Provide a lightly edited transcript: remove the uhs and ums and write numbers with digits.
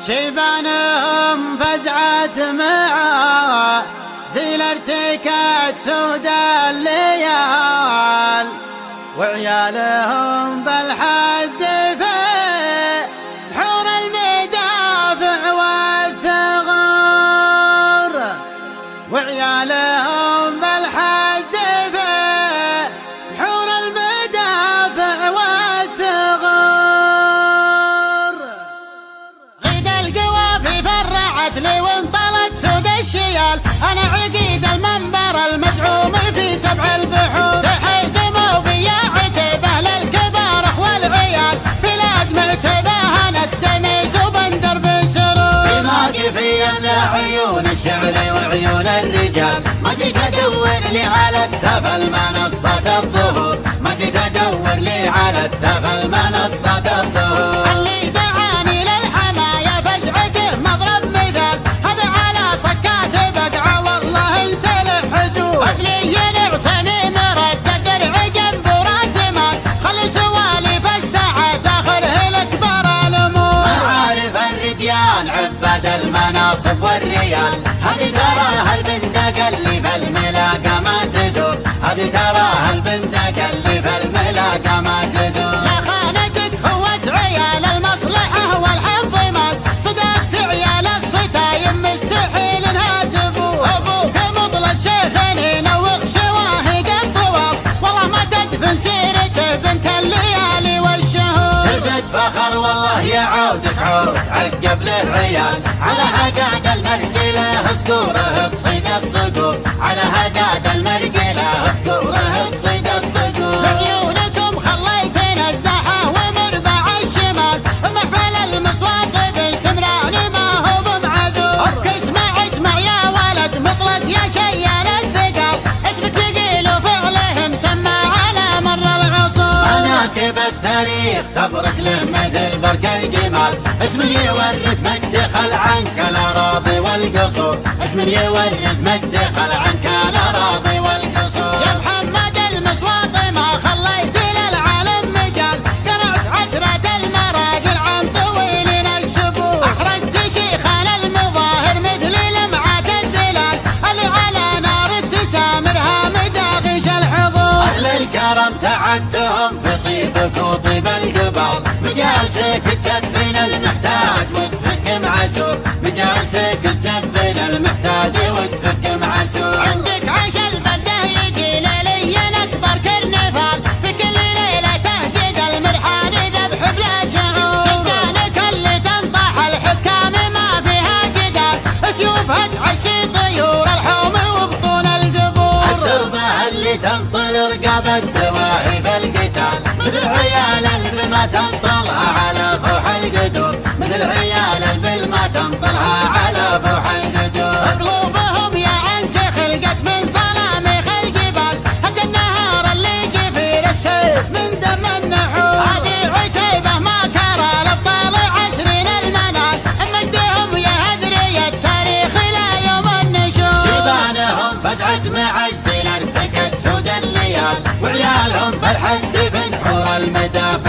شيبانهم فزعت معا زيل ارتكت سود الليال، وعيالهم بالحد في حور المدافع والثغر، وعيالهم بالحد في حور المدافع والثغر. غيد القوافي فرعت لي وانطلت سود الشيال، انا عقيد المنبر المزعوم في سبع البحور، حزموا بيا عتبه للكبار والعيال، في لازم اعتباه نكتمز وبندر بالسرور، في موقفي يملا عيون الشعر وعيون الرجال، ما جيت ادور لي على التفل منصة الظهور، ما جيت ادور لي على التفل منصة الظهور. اللي دعاني للحماية فزعته مضرب مثال، هذا على صكات بدعة والله انسلح حدود، اجلي العصمي مرد درع جنب راس مال، خلي سوالف الساعة تاخذه الاكبر الامور. معارف الرديان عباد المناصب والريال، هذه تراها البندق اللي في الملاقة ما تدور، هذه تراها البندق اللي في الملاقة ما تدور. لا خانتك خوت عيال المصلحة والحظ مال، صدقت عيال الصتايم مستحيل انها تبور، ابوك مطلق شيخين نوخ شواهق الطوال، والله ما تدفن سيرته بنت الليالي والشهور. تزد فخر والله يعودك عود عقب له عيال، على هقاد المرجله اسكوره تصيد الصقور، على هقاد المرجله اسكوره تصيد الصقور. بعيونكم خليتنا الزاحه ومربع الشمال، محفل المصواطب سمراني ما هو بمعذور، اسمع يا ولد مطلق يا شيال الثقال، اسم ثقيل وفعله مسمى على مر العصور. مناكب التاريخ تبرك له مثل برك الجمال، اسم يورث مجد خل عنك الاراضي والقصور، اسم يورث مجد خل عنك الاراضي والقصور. يا محمد المصواطي ما خليت للعالم مجال، قرعت عسرة المراجل عن طويل الشبور، احرقت شيخان المظاهر مثل لمعة الدلال، اللي على نار تسامرها مداغش الحضور. اهل الكرم تعدهم في طيبك وطيب القبال، مجالسك تسبن المحتاج وتفك معسور، مجالسك تسبن المحتاج وتفك معسور. عندك عيش البلده يجي ليليا اكبر كرنفال، في كل ليله تهجد المرحان ذبح بلا شعور، سكانك اللي تنطح الحكام ما فيها جدال، سيوفها تعشي طيور الحوم وبطون القبور. السربه اللي تنطل رقاب الدواهي في القتال، مثل عيال البل ما تنطلها على فوح القدور، مثل عيال البل ما تنطلها على فوح القدور. قلوبهم يا عنك خلقت من صلاميخ الجبال، حتى النهار اللي جفير السيف من دم النحور، هذه عتيبة ما كرى الابطال عشرين المنال، مجدهم يا هدري التاريخ الى يوم النشور. شيبانهم فزعت معزل الفكت سود الليال، وعيالهم بالحد في نحور المدافع